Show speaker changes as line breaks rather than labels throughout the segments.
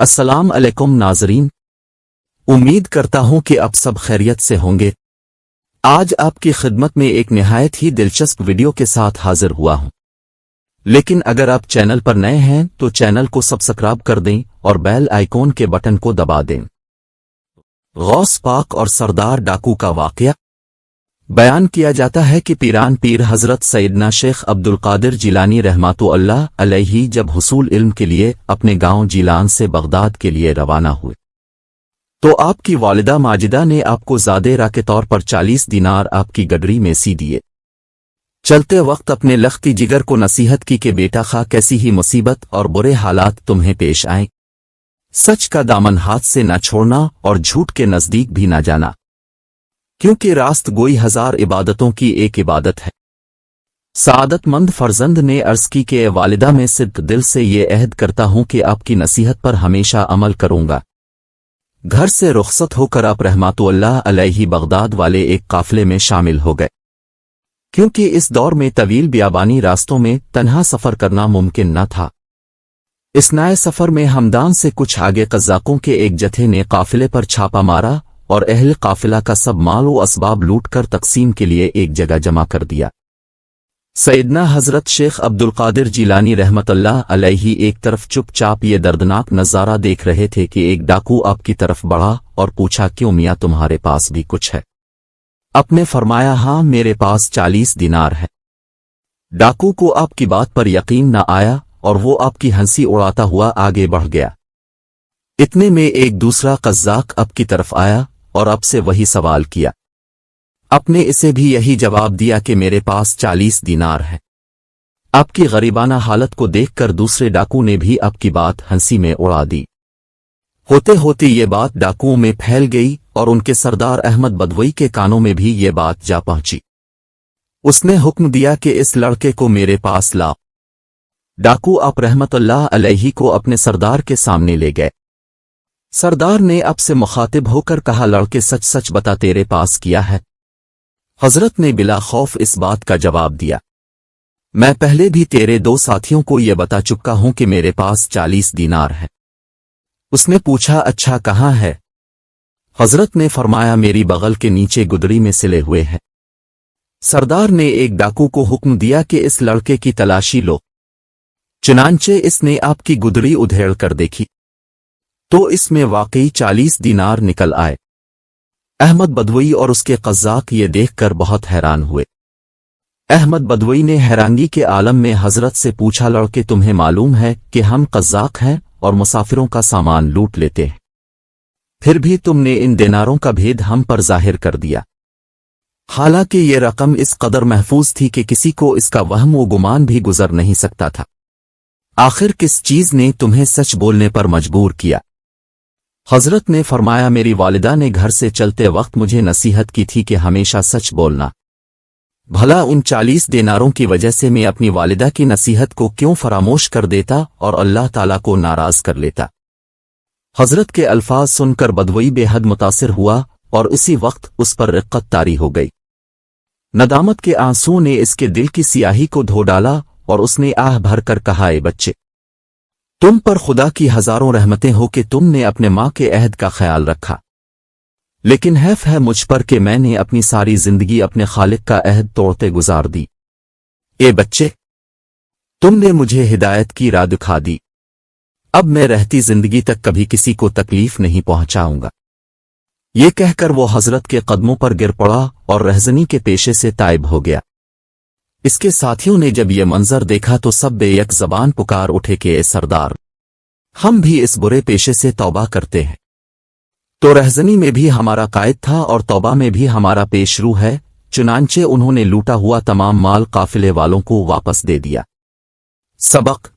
السلام علیکم ناظرین، امید کرتا ہوں کہ آپ سب خیریت سے ہوں گے۔ آج آپ کی خدمت میں ایک نہایت ہی دلچسپ ویڈیو کے ساتھ حاضر ہوا ہوں، لیکن اگر آپ چینل پر نئے ہیں تو چینل کو سبسکرائب کر دیں اور بیل آئیکن کے بٹن کو دبا دیں۔ غوث پاک اور سردار ڈاکو کا واقعہ بیان کیا جاتا ہے کہ پیران پیر حضرت سیدنا شیخ عبدالقادر جیلانی رحمۃ اللہ علیہ جب حصول علم کے لیے اپنے گاؤں جیلان سے بغداد کے لیے روانہ ہوئے تو آپ کی والدہ ماجدہ نے آپ کو زادے راہ کے طور پر 40 دینار آپ کی گڈری میں سی دیے۔ چلتے وقت اپنے لختی جگر کو نصیحت کی کہ بیٹا خواہ کیسی ہی مصیبت اور برے حالات تمہیں پیش آئیں، سچ کا دامن ہاتھ سے نہ چھوڑنا اور جھوٹ کے نزدیک بھی نہ جانا، کیونکہ راست گوئی 1000 عبادتوں کی ایک عبادت ہے۔ سعادت مند فرزند نے عرض کی کہ اے والدہ، میں صدق دل سے یہ عہد کرتا ہوں کہ آپ کی نصیحت پر ہمیشہ عمل کروں گا۔ گھر سے رخصت ہو کر آپ رحمۃ اللہ علیہ بغداد والے ایک قافلے میں شامل ہو گئے، کیونکہ اس دور میں طویل بیابانی راستوں میں تنہا سفر کرنا ممکن نہ تھا۔ اس نئے سفر میں ہمدان سے کچھ آگے قزاقوں کے ایک جتھے نے قافلے پر چھاپا مارا اور اہل قافلہ کا سب مال و اسباب لوٹ کر تقسیم کے لیے ایک جگہ جمع کر دیا۔ سیدنا حضرت شیخ عبدالقادر جیلانی رحمت اللہ علیہ ایک طرف چپ چاپ یہ دردناک نظارہ دیکھ رہے تھے کہ ایک ڈاکو آپ کی طرف بڑھا اور پوچھا، کیوں میاں تمہارے پاس بھی کچھ ہے؟ آپ نے فرمایا، ہاں میرے پاس 40 دینار ہے۔ ڈاکو کو آپ کی بات پر یقین نہ آیا اور وہ آپ کی ہنسی اڑاتا ہوا آگے بڑھ گیا۔ اتنے میں ایک دوسرا قزاق آپ کی طرف آیا اور آپ سے وہی سوال کیا۔ آپ نے اسے بھی یہی جواب دیا کہ میرے پاس 40 دینار ہے۔ آپ کی غریبانہ حالت کو دیکھ کر دوسرے ڈاکو نے بھی آپ کی بات ہنسی میں اڑا دی۔ ہوتے ہوتے یہ بات ڈاکوؤں میں پھیل گئی اور ان کے سردار احمد بدوئی کے کانوں میں بھی یہ بات جا پہنچی۔ اس نے حکم دیا کہ اس لڑکے کو میرے پاس لاؤ۔ ڈاکو آپ رحمت اللہ علیہ کو اپنے سردار کے سامنے لے گئے۔ سردار نے آپ سے مخاطب ہو کر کہا، لڑکے سچ سچ بتا، تیرے پاس کیا ہے؟ حضرت نے بلا خوف اس بات کا جواب دیا، میں پہلے بھی تیرے 2 ساتھیوں کو یہ بتا چکا ہوں کہ میرے پاس 40 دینار ہے۔ اس نے پوچھا، اچھا کہاں ہے؟ حضرت نے فرمایا، میری بغل کے نیچے گدڑی میں سلے ہوئے ہے۔ سردار نے ایک ڈاکو کو حکم دیا کہ اس لڑکے کی تلاشی لو۔ چنانچہ اس نے آپ کی گدڑی ادھیڑ کر دیکھی تو اس میں واقعی 40 دینار نکل آئے۔ احمد بدوئی اور اس کے قزاق یہ دیکھ کر بہت حیران ہوئے۔ احمد بدوئی نے حیرانگی کے عالم میں حضرت سے پوچھا، لڑکے تمہیں معلوم ہے کہ ہم قزاق ہیں اور مسافروں کا سامان لوٹ لیتے ہیں، پھر بھی تم نے ان دیناروں کا بھید ہم پر ظاہر کر دیا، حالانکہ یہ رقم اس قدر محفوظ تھی کہ کسی کو اس کا وہم و گمان بھی گزر نہیں سکتا تھا۔ آخر کس چیز نے تمہیں سچ بولنے پر مجبور کیا؟ حضرت نے فرمایا، میری والدہ نے گھر سے چلتے وقت مجھے نصیحت کی تھی کہ ہمیشہ سچ بولنا۔ بھلا ان 40 دیناروں کی وجہ سے میں اپنی والدہ کی نصیحت کو کیوں فراموش کر دیتا اور اللہ تعالیٰ کو ناراض کر لیتا؟ حضرت کے الفاظ سن کر بدوئی بے حد متاثر ہوا اور اسی وقت اس پر رقت طاری ہو گئی۔ ندامت کے آنسو نے اس کے دل کی سیاہی کو دھو ڈالا اور اس نے آہ بھر کر کہا، اے بچے، تم پر خدا کی ہزاروں رحمتیں ہو کہ تم نے اپنے ماں کے عہد کا خیال رکھا، لیکن حیف ہے مجھ پر کہ میں نے اپنی ساری زندگی اپنے خالق کا عہد توڑتے گزار دی۔ اے بچے، تم نے مجھے ہدایت کی راہ دکھا دی، اب میں رہتی زندگی تک کبھی کسی کو تکلیف نہیں پہنچاؤں گا۔ یہ کہہ کر وہ حضرت کے قدموں پر گر پڑا اور رہزنی کے پیشے سے تائب ہو گیا۔ اس کے ساتھیوں نے جب یہ منظر دیکھا تو سب بے یک زبان پکار اٹھے کہ اے سردار، ہم بھی اس برے پیشے سے توبہ کرتے ہیں۔ تو رہزنی میں بھی ہمارا قائد تھا اور توبہ میں بھی ہمارا پیش رو ہے، چنانچہ انہوں نے لوٹا ہوا تمام مال قافلے والوں کو واپس دے دیا۔ سبق: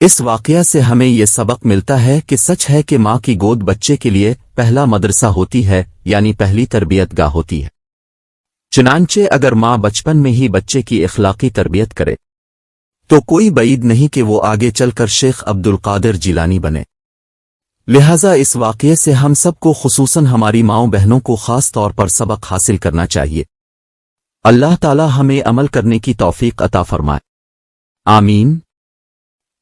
اس واقعہ سے ہمیں یہ سبق ملتا ہے کہ سچ ہے کہ ماں کی گود بچے کے لیے پہلا مدرسہ ہوتی ہے، یعنی پہلی تربیت گاہ ہوتی ہے۔ چنانچہ اگر ماں بچپن میں ہی بچے کی اخلاقی تربیت کرے تو کوئی بعید نہیں کہ وہ آگے چل کر شیخ عبدالقادر جیلانی بنے۔ لہٰذا اس واقعے سے ہم سب کو، خصوصاً ہماری ماؤں بہنوں کو خاص طور پر سبق حاصل کرنا چاہیے۔ اللہ تعالی ہمیں عمل کرنے کی توفیق عطا فرمائے، آمین۔